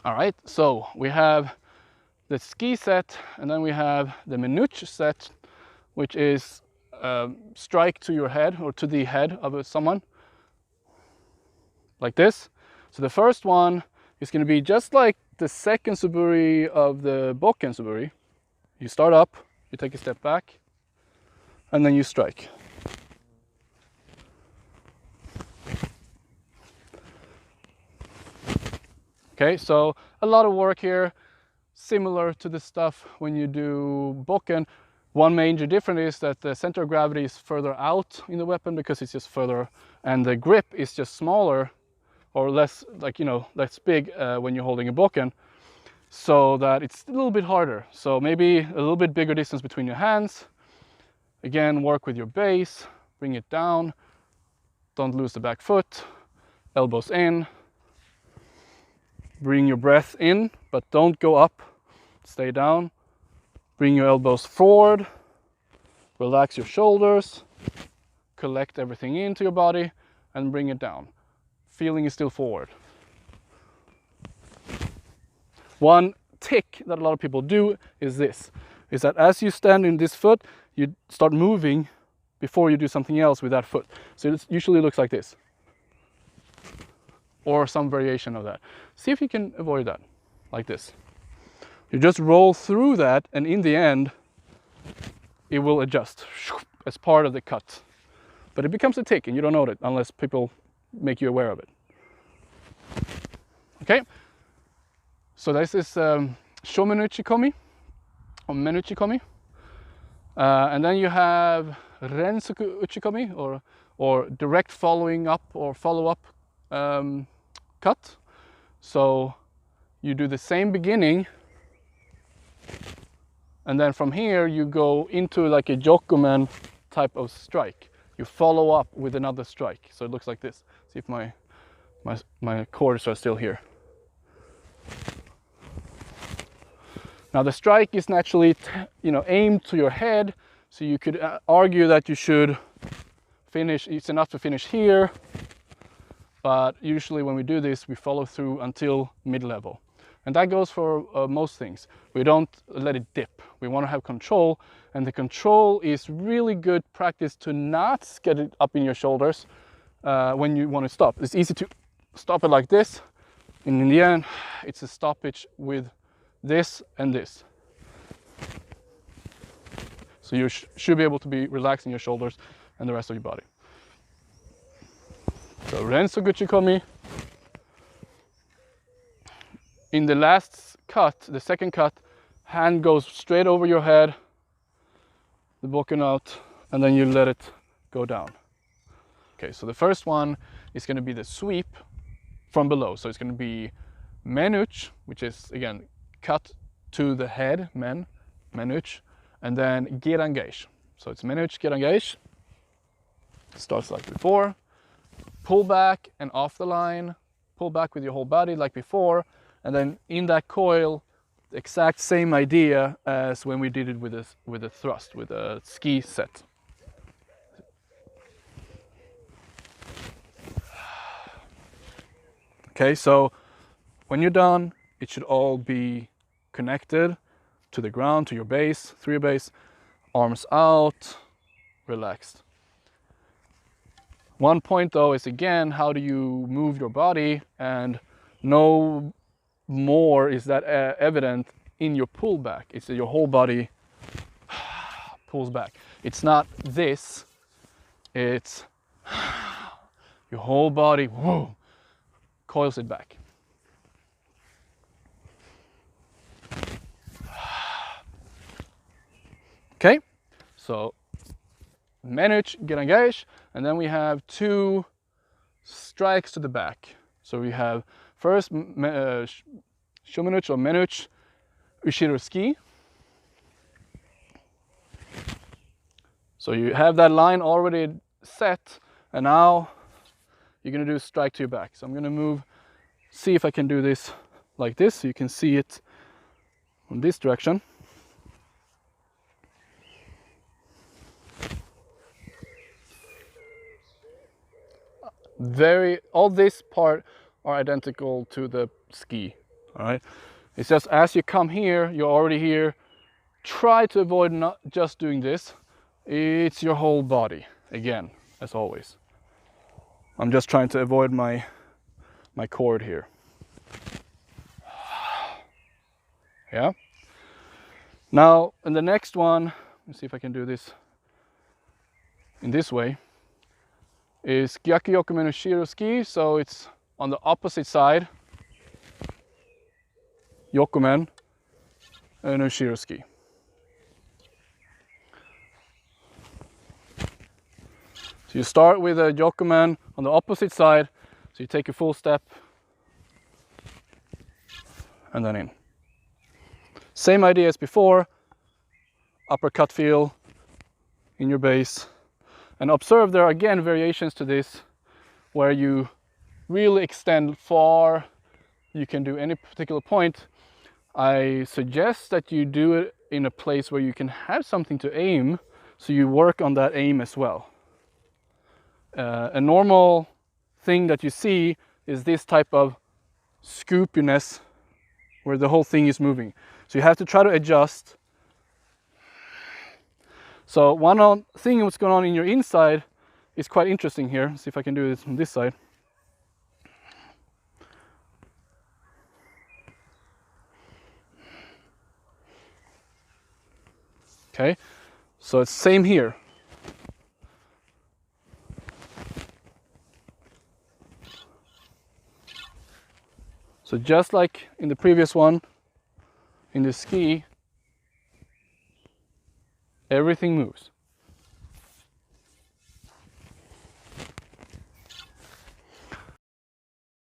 All right, so we have the tsuki set, and then we have the menuchi set, which is strike to your head or to the head of someone, like this. So the first one is going to be just like the second suburi of the bokken suburi. You start up, you take a step back, and then you strike. Okay, so a lot of work here, similar to the stuff when you do bokken. One major difference is that the center of gravity is further out in the weapon because it's just further, and the grip is just smaller or less, like, you know, less big when you're holding a bokken, so that it's a little bit harder. So maybe a little bit bigger distance between your hands. Again, work with your base, bring it down, don't lose the back foot, elbows in. Bring your breath in, but don't go up, stay down. Bring your elbows forward, relax your shoulders, collect everything into your body, and bring it down. Feeling is still forward. One tick that a lot of people do is this, is that as you stand in this foot, you start moving before you do something else with that foot. So it usually looks like this, or some variation of that. See if you can avoid that, like this. You just roll through that, and in the end, it will adjust as part of the cut. But it becomes a tick, and you don't know it unless people make you aware of it. Okay, so this is shomen uchi-komi, or menuchi-komi. And then you have renzoku uchi-komi, or direct following up or follow-up cut. So you do the same beginning, and then from here you go into like a yokomen type of strike. You follow up with another strike, so it looks like this. See if my chords are still here. Now the strike is naturally, aimed to your head, so you could argue that you should finish. It's enough to finish here. But usually when we do this, we follow through until mid-level. And that goes for most things. We don't let it dip. We want to have control, and the control is really good practice to not get it up in your shoulders when you want to stop. It's easy to stop it like this, and in the end, it's a stoppage with this and this. So you should be able to be relaxing your shoulders and the rest of your body. So renzoku uchi-komi. In the last cut, the second cut, hand goes straight over your head, the bokken out, and then you let it go down. Okay, so the first one is going to be the sweep from below. So it's going to be menuchi, which is again cut to the head, menuchi, and then gedan gaeshi. So it's menuchi, gedan gaeshi. Starts like before. Pull back and off the line, pull back with your whole body like before, and then in that coil, the exact same idea as when we did it with a thrust, with a tsuki set. Okay, so when you're done, it should all be connected to the ground, to your base, through your base, arms out, relaxed. One point though is again, how do you move your body, and no more is that evident in your pullback. It's that your whole body pulls back. It's not this, it's your whole body coils it back. Okay, so menuchi, gedan gaeshi, and then we have two strikes to the back. So we have first shomenuchi or menuchi, ushiro ski. So you have that line already set, and now you're going to do a strike to your back. So I'm going to move, see if I can do this like this, so you can see it in this direction. All this part are identical to the ski, All right. It's just as you come here, you're already here. Try to avoid not just doing this. It's your whole body, again, as always. I'm just trying to avoid my cord here. Yeah. Now, in the next one, let's see if I can do this in this way, is gyaku, yokomen, ushiro ski. So it's on the opposite side, yokomen and ushiro ski. So you start with a yokomen on the opposite side, so you take a full step and then in. Same idea as before, uppercut feel in your base. And observe there are again variations to this where you really extend far. You can do any particular point. I suggest that you do it in a place where you can have something to aim, so you work on that aim as well. A normal thing that you see is this type of scoopiness where the whole thing is moving. So you have to try to adjust. So one thing what's going on in your inside is quite interesting here. See if I can do this on this side. Okay, so it's same here. So just like in the previous one, in the ski, everything moves.